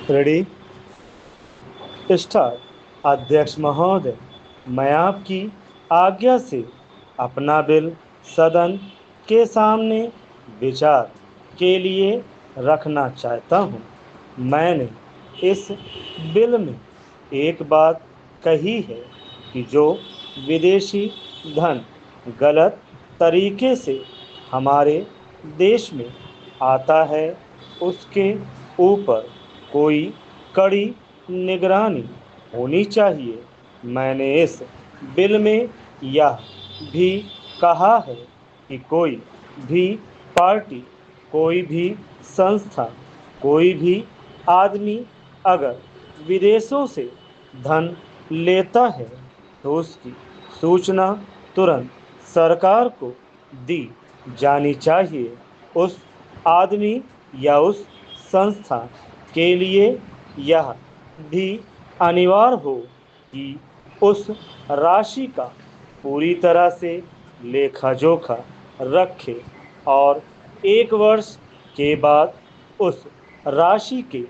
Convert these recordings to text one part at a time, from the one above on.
Ready start. अध्यक्ष महोदय, मैं आपकी आज्ञा से अपना बिल सदन के सामने विचार के लिए रखना चाहता हूँ। मैंने इस बिल में एक बात कही है कि जो विदेशी धन गलत तरीके से हमारे देश में आता है उसके ऊपर कोई कड़ी निगरानी होनी चाहिए। मैंने इस बिल में यह भी कहा है कि कोई भी पार्टी, कोई भी संस्था, कोई भी आदमी अगर विदेशों से धन लेता है तो उसकी सूचना तुरंत सरकार को दी जानी चाहिए। उस आदमी या उस संस्था के लिए यह भी अनिवार्य हो कि उस राशि का पूरी तरह से लेखा जोखा रखे और 1 वर्ष के बाद उस राशि के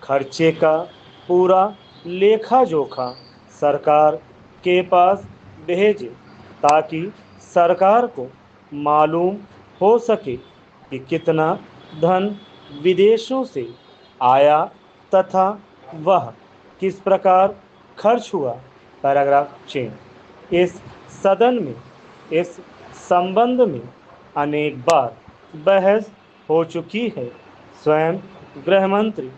खर्चे का पूरा लेखा जोखा सरकार के पास भेजे ताकि सरकार को मालूम हो सके कि कितना धन विदेशों से आया तथा वह किस प्रकार खर्च हुआ। Paragraph change. इस सदन में इस संबंध में अनेक बार बहस हो चुकी है। स्वयं गृह मंत्री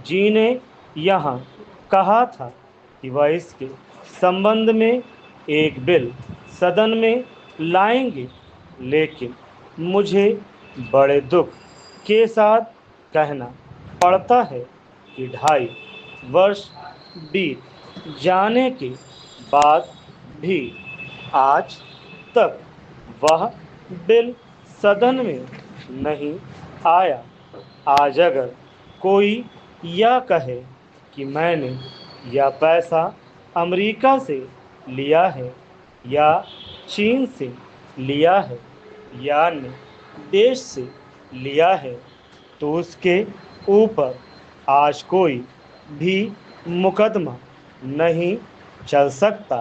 जी ने यहाँ कहा था कि वह इसके संबंध में एक बिल सदन में लाएंगे, लेकिन मुझे बड़े दुख के साथ कहना पड़ता है कि 2.5 वर्ष बीत जाने के बाद भी आज तक वह बिल सदन में नहीं आया। आज अगर कोई यह कहे कि मैंने यह पैसा अमेरिका से लिया है या चीन से लिया है या अन्य देश से लिया है तो उसके ऊपर आज कोई भी मुकदमा नहीं चल सकता।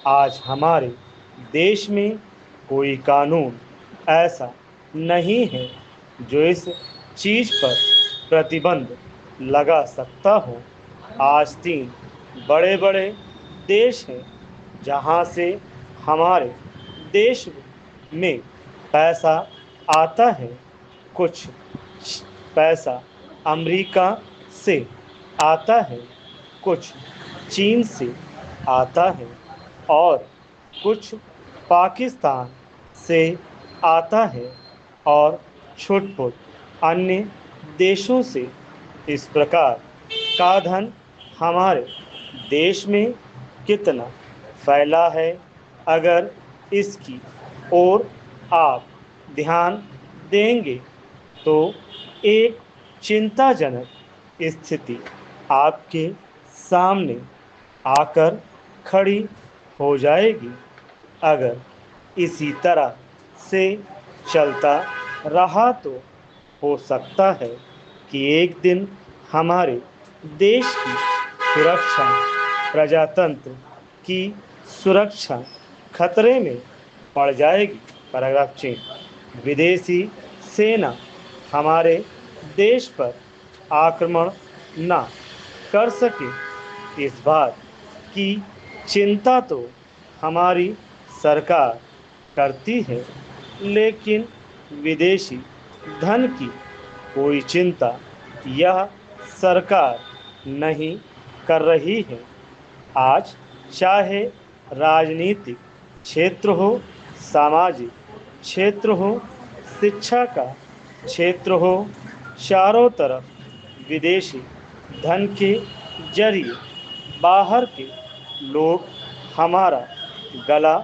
आज हमारे देश में कोई कानून ऐसा नहीं है जो इस चीज पर प्रतिबंध लगा सकता हो। आज 3 बड़े बड़े देश हैं जहां से हमारे देश में पैसा आता है। कुछ पैसा अमेरिका से आता है, कुछ चीन से आता है और कुछ पाकिस्तान से आता है और छुटपुट अन्य देशों से। इस प्रकार का धन हमारे देश में कितना फैला है, अगर इसकी ओर आप ध्यान देंगे तो एक चिंताजनक स्थिति आपके सामने आकर खड़ी हो जाएगी। अगर इसी तरह से चलता रहा तो हो सकता है कि एक दिन हमारे देश की सुरक्षा, प्रजातंत्र की सुरक्षा खतरे में पड़ जाएगी। Paragraph change. विदेशी सेना हमारे देश पर आक्रमण न कर सके, इस बात की चिंता तो हमारी सरकार करती है, लेकिन विदेशी धन की कोई चिंता यह सरकार नहीं कर रही है। आज चाहे राजनीतिक क्षेत्र हो, सामाजिक क्षेत्र हो, शिक्षा का क्षेत्र हो, चारों तरफ विदेशी धन के जरिए बाहर के लोग हमारा गला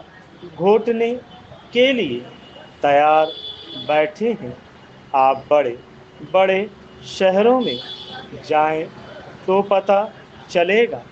घोटने के लिए तैयार बैठे हैं। आप बड़े बड़े शहरों में जाएं तो पता चलेगा